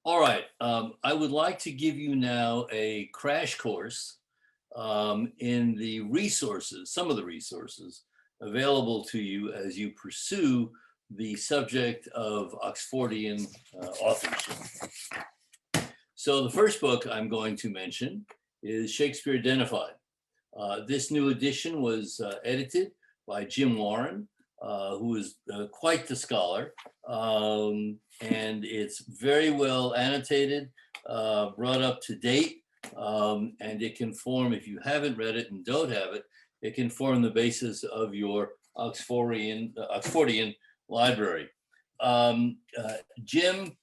All right. I would like to give you now a crash course in the resources, some of the resources available to you as you pursue the subject of Oxfordian authorship. So the first book I'm going to mention is Shakespeare Identified. This new edition was edited by Jim Warren, who is quite the scholar, and it's very well annotated, brought up to date, and it can form, if you haven't read it and don't have it, it can form the basis of your Oxfordian library. Jim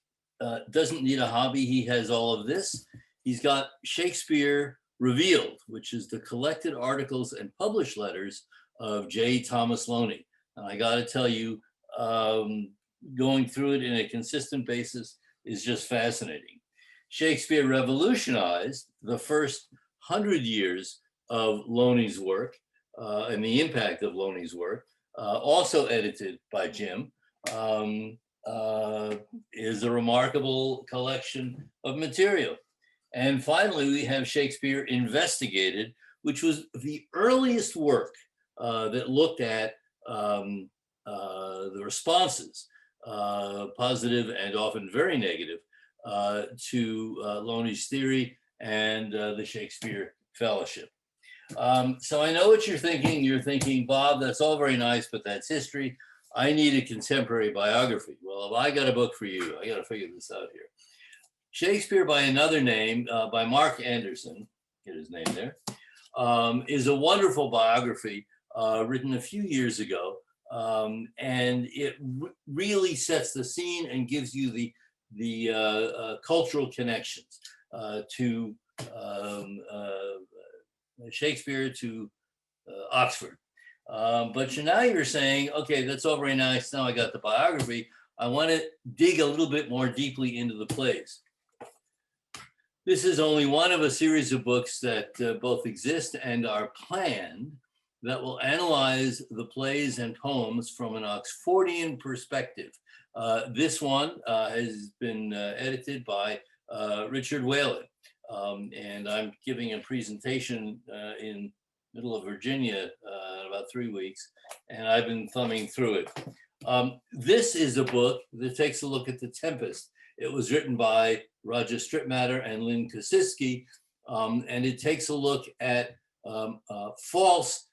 doesn't need a hobby. He has all of this. He's got Shakespeare Revealed, which is the collected articles and published letters of J. Thomas Loney. And I got to tell you, going through it in a consistent basis is just fascinating. Shakespeare revolutionized the first 100 years of Loney's work and the impact of Loney's work, also edited by Jim. Is a remarkable collection of material. And finally, we have Shakespeare Investigated, which was the earliest work that looked at the responses, positive and often very negative, to Loney's theory and the Shakespeare Fellowship. So I know what you're thinking. You're thinking, Bob, that's all very nice, but that's history. I need a contemporary biography. Well, if I got a book for you, I got to figure this out here. Shakespeare by Another Name by Mark Anderson, get his name there, is a wonderful biography written a few years ago. And it really sets the scene and gives you the cultural connections to Shakespeare, to Oxford. But now you're saying, okay, that's all very nice. Now I got the biography. I want to dig a little bit more deeply into the plays. This is only one of a series of books that both exist and are planned that will analyze the plays and poems from an Oxfordian perspective. This one has been edited by Richard Whalen. And I'm giving a presentation in middle of Virginia in about 3 weeks, and I've been thumbing through it. This is a book that takes a look at the Tempest. It was written by Roger Strittmatter and Lynn Kositsky, and it takes a look at false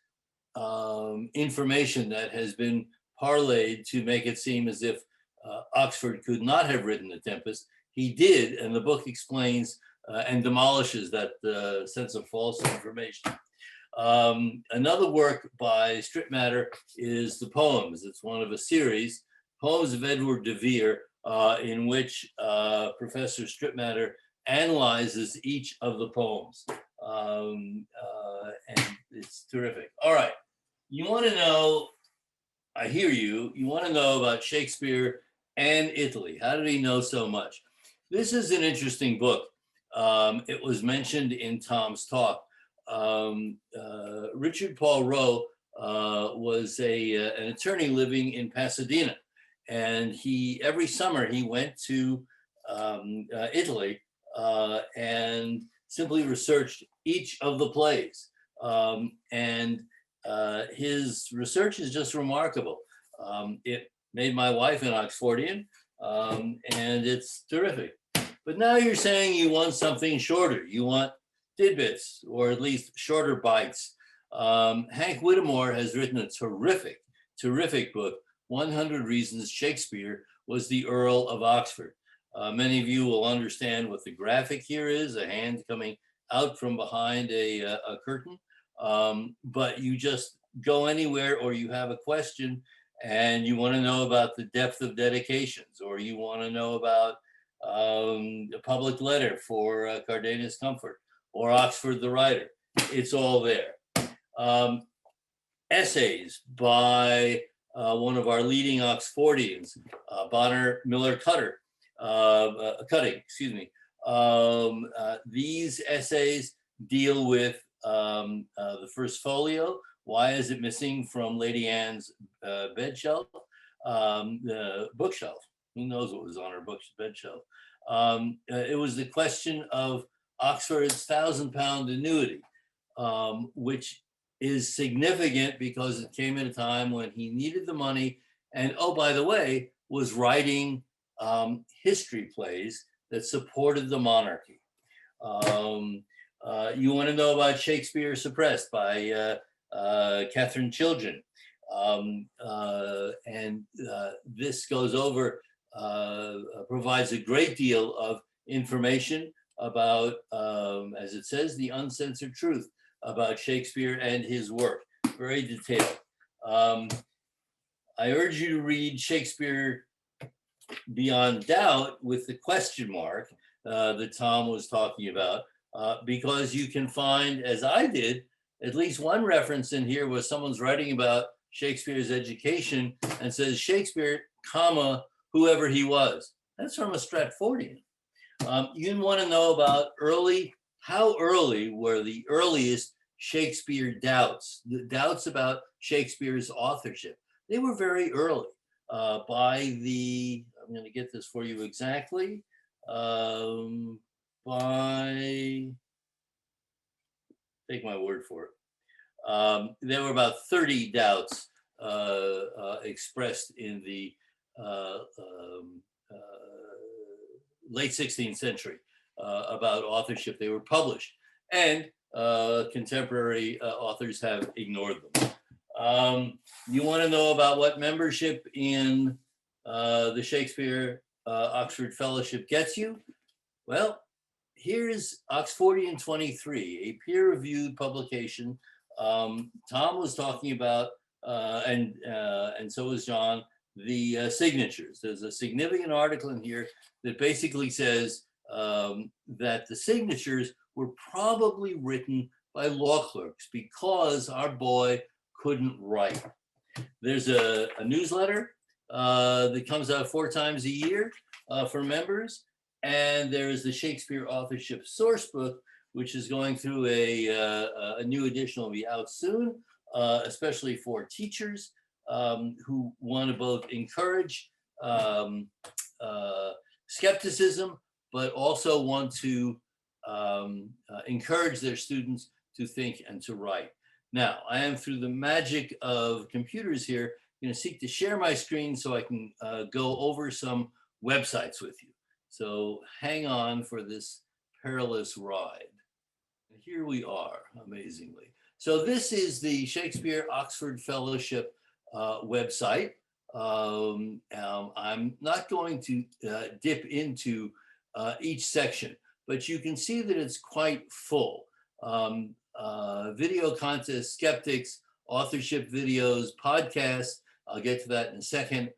information that has been parlayed to make it seem as if Oxford could not have written the Tempest. He did, and the book explains and demolishes that sense of false information. Another work by Strittmatter is the poems. It's one of a series, Poems of Edward de Vere, in which Professor Strittmatter analyzes each of the poems. And it's terrific. All right, you want to know, I hear you, you want to know about Shakespeare and Italy. How did he know so much? This is an interesting book. It was mentioned in Tom's talk. Richard Paul Rowe was an attorney living in Pasadena, and every summer he went to Italy and simply researched each of the plays. And his research is just remarkable. It made my wife an Oxfordian, and it's terrific. But now you're saying you want something shorter. You want tidbits, or at least shorter bites. Hank Whittemore has written a terrific book, 100 Reasons Shakespeare Was the Earl of Oxford. Many of you will understand what the graphic here is, a hand coming out from behind a curtain. But you just go anywhere, or you have a question and you want to know about the depth of dedications, or you want to know about a public letter for Cardenas Comfort, or Oxford the writer. It's all there. Essays by one of our leading Oxfordians, Bonner Miller Cutting, excuse me. These essays deal with the first folio. Why is it missing from Lady Anne's bed shelf? The bookshelf. Who knows what was on her bed shelf? It was the question of Oxford's £1,000 annuity, which is significant because it came at a time when he needed the money and, oh, by the way, was writing history plays that supported the monarchy. You want to know about Shakespeare Suppressed by Catherine Children. This goes over, provides a great deal of information about, as it says, the uncensored truth about Shakespeare and his work. Very detailed. I urge you to read Shakespeare Beyond Doubt with the question mark that Tom was talking about, because you can find, as I did, at least one reference in here where someone's writing about Shakespeare's education and says Shakespeare, comma, whoever he was. That's from a Stratfordian. You want to know about how early were the earliest Shakespeare doubts, the doubts about Shakespeare's authorship. They were very early. I'm going to get this for you exactly, take my word for it. There were about 30 doubts expressed in the late 16th century about authorship. They were published, and contemporary authors have ignored them. You want to know about what membership in the Shakespeare Oxford Fellowship gets you? Well, here's Oxfordian 23, a peer-reviewed publication. Tom was talking about, and so was John, the signatures. There's a significant article in here that basically says that the signatures were probably written by law clerks because our boy couldn't write. There's a newsletter that comes out 4 times a year for members. And there's the Shakespeare Authorship Sourcebook, which is going through a new edition, will be out soon, especially for teachers who want to both encourage skepticism, but also want to encourage their students to think and to write. Now, I am, through the magic of computers here, going to seek to share my screen so I can go over some websites with you. So hang on for this perilous ride. And here we are, amazingly. So this is the Shakespeare Oxford Fellowship website. I'm not going to dip into each section, but you can see that it's quite full. Video contest, skeptics, authorship videos, podcasts. I'll get to that in a second.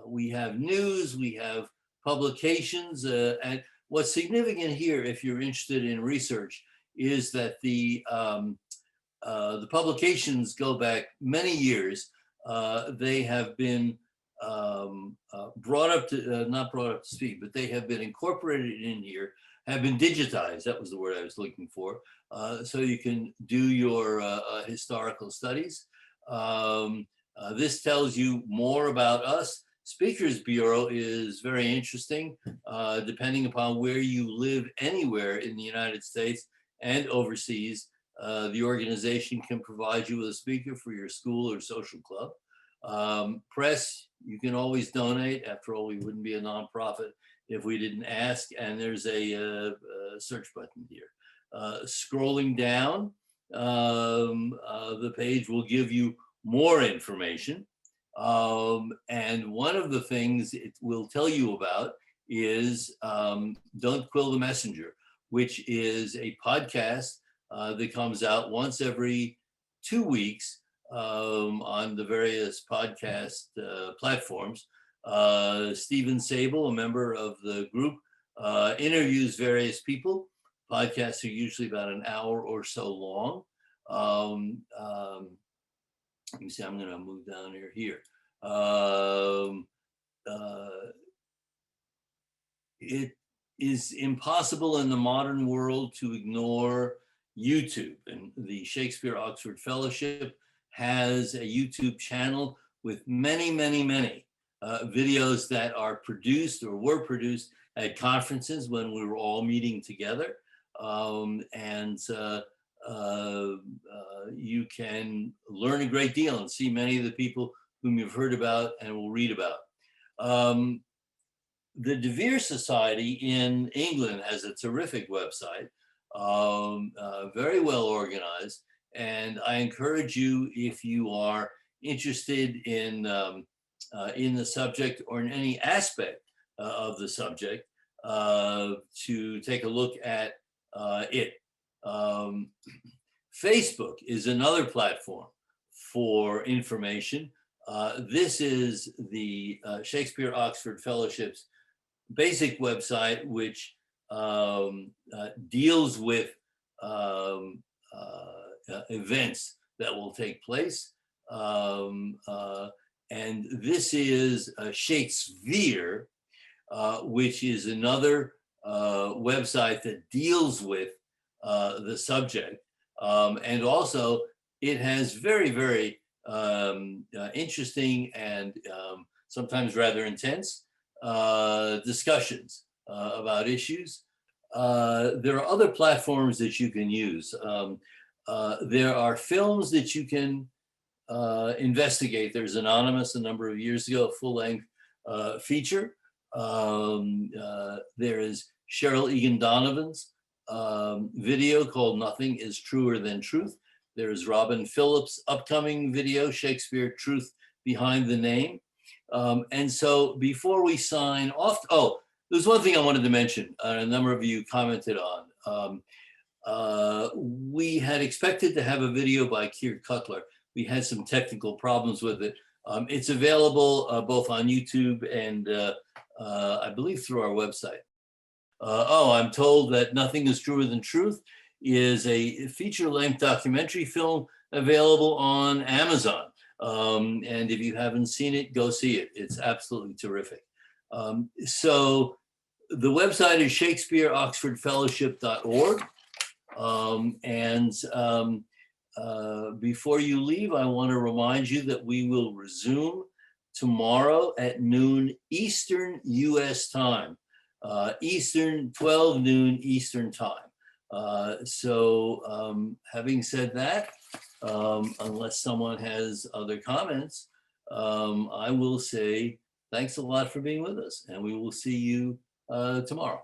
We have news, we have publications, and what's significant here, if you're interested in research, is that the publications go back many years. They have been brought up to, not brought up to speed, but they have been incorporated in here, have been digitized, that was the word I was looking for, so you can do your historical studies. This tells you more about us. Speakers Bureau is very interesting, depending upon where you live anywhere in the United States and overseas. The organization can provide you with a speaker for your school or social club. Press, you can always donate. After all, we wouldn't be a nonprofit if we didn't ask. And there's a search button here. Scrolling down, the page will give you more information. And one of the things it will tell you about is Don't Quill the Messenger, which is a podcast that comes out once every 2 weeks on the various podcast platforms. Stephen Sable, a member of the group, interviews various people. Podcasts are usually about an hour or so long. Let me see, I'm going to move down here. It is impossible in the modern world to ignore YouTube, and the Shakespeare Oxford Fellowship has a YouTube channel with many videos that are produced or were produced at conferences when we were all meeting together. And you can learn a great deal and see many of the people whom you've heard about and will read about. The De Vere Society in England has a terrific website, very well organized. And I encourage you, if you are interested in the subject or in any aspect of the subject, to take a look at it. Facebook is another platform for information. This is the Shakespeare Oxford Fellowship's basic website, which deals with events that will take place. And this is Shakespeare, which is another website that deals with the subject. And also, it has very, very interesting and sometimes rather intense discussions about issues. There are other platforms that you can use. There are films that you can investigate. There's Anonymous a number of years ago, a full-length feature. There is Cheryl Egan Donovan's video called Nothing is Truer Than Truth. There's Robin Phillips' upcoming video, Shakespeare Truth Behind the Name. And so before we sign off, oh, there's one thing I wanted to mention, a number of you commented on. We had expected to have a video by Keir Cutler. We had some technical problems with it. It's available both on YouTube and I believe through our website. I'm told that Nothing is Truer Than Truth is a feature-length documentary film available on Amazon. And if you haven't seen it, go see it. It's absolutely terrific. So the website is shakespeareoxfordfellowship.org. Before you leave, I want to remind you that we will resume tomorrow at noon Eastern US time. Eastern, 12 noon Eastern time. Having said that, unless someone has other comments, I will say thanks a lot for being with us, and we will see you tomorrow.